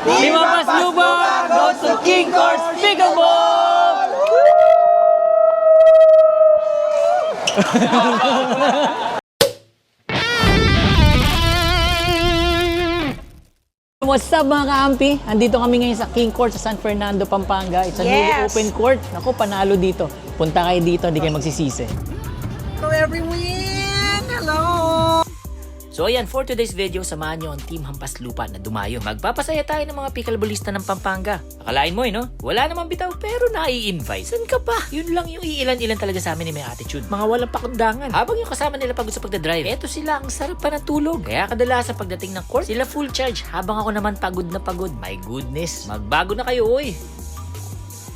Team Pasluba goes to King Courts Pickleball! What's up mga kaampi? Andito kami ngayon sa King Court sa San Fernando, Pampanga. It's a newly open court. Naku, panalo dito. Punta kayo dito, hindi kayo magsisisi. Hello everyone! Hello! So ayan, for today's video, samahan nyo ang Team Hampas Lupa na dumayo. Magpapasaya tayo ng mga pickleballista ng Pampanga. Akalain mo no? Wala namang bitaw pero nai-invite. San ka pa? Yun lang yung iilan-ilan talaga sa amin ni may attitude. Mga walang pakundangan. Habang yung kasama nila pagod sa pagdadrive, eto sila ang sarap pa ng tulog. Kaya kadalasan pagdating ng court, sila full charge. Habang ako naman pagod na pagod. My goodness, magbago na kayo oy.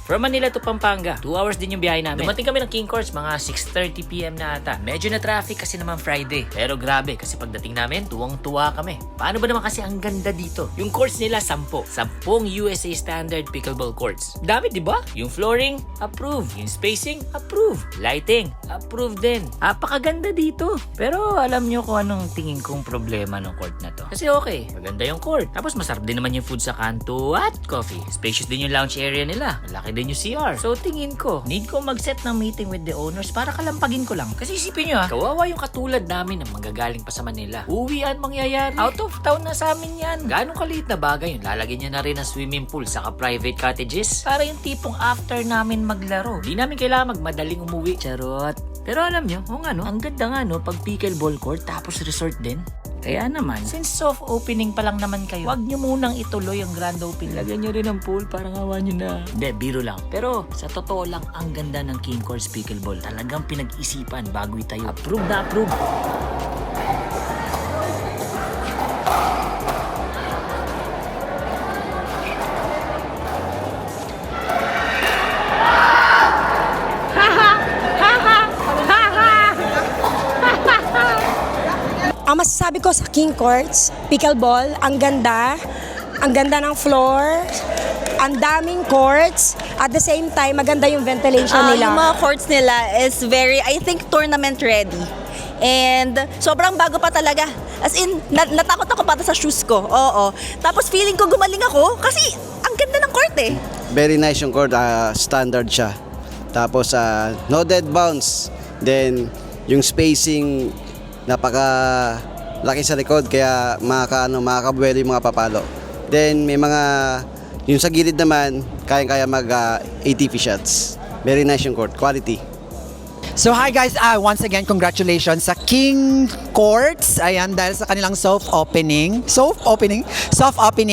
From Manila to Pampanga, 2 hours din yung biyahe namin. Dumating kami ng King Courts mga 6:30 PM na ata. Medyo na traffic kasi naman Friday. Pero grabe kasi pagdating namin, tuwang-tuwa kami. Paano ba naman kasi ang ganda dito? Yung courts nila 10 USA standard pickleball courts. Dami, di ba? Yung flooring, approve. Yung spacing, approve. Lighting, approve din. Napakaganda dito. Pero alam nyo kung anong tingin kong problema ng court na to. Kasi okay, maganda yung court. Tapos masarap din naman yung food sa kanto at coffee. Spacious din yung lounge area nila. Malaki din yung CR. So tingin ko, need ko mag-set ng meeting with the owners para kalampagin ko lang. Kasi isipin nyo kawawa yung katulad namin na manggagaling pa sa Manila. Uwian mangyayari. Out of town na sa amin yan. Ganong kaliit na bagay yun. Lalagyan niya na rin ng swimming pool saka private cottages. Para yung tipong after namin maglaro. Di namin kailangan magmadaling umuwi. Charot. Pero alam nyo, ang ganda nga pag pickleball court tapos resort din. Kaya naman, since soft opening pa lang naman kayo, wag nyo munang ituloy ang grand opening. Lagyan nyo rin ang pool, parang awa nyo na. Hindi, biro lang. Pero sa totoo lang, ang ganda ng King Courts Pickleball. Talagang pinag-isipan bago itayo. Approve na approve. Ang masasabi ko sa King Courts, pickleball, ang ganda ng floor, ang daming courts, at the same time, maganda yung ventilation nila. Yung mga courts nila is very, I think, tournament ready. And sobrang bago pa talaga. As in, natakot ako para sa shoes ko. Oo. Tapos feeling ko gumaling ako kasi ang ganda ng court eh. Very nice yung court, standard siya. Tapos no dead bounce. Then yung spacing napaka laki sa likod kaya makakabuelo yung mga papalo. Then may mga yung sa gilid naman kaya mag ATP shots. Very nice yung court, quality. So hi guys, once again congratulations sa King Courts. Ayan, dahil sa kanilang soft opening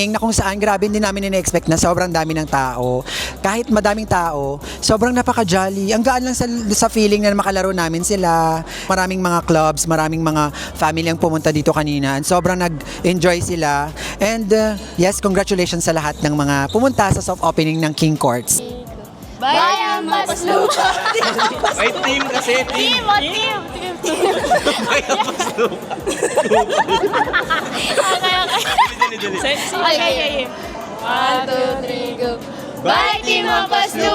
na kung saan grabe din namin in-expect na sobrang dami ng tao. Kahit madaming tao, sobrang napaka-jolly. Ang gaan lang sa feeling na makalaro namin sila. Maraming mga clubs, maraming mga family ang pumunta dito kanina. And sobrang nag-enjoy sila. And yes, congratulations sa lahat ng mga pumunta sa soft opening ng King Courts. Bye, Hampas Lupa! May team kasi, team! Team! May Hampas Lupa! Okay. 1, 2, 3, go! Bye, Team Hampas Lupa!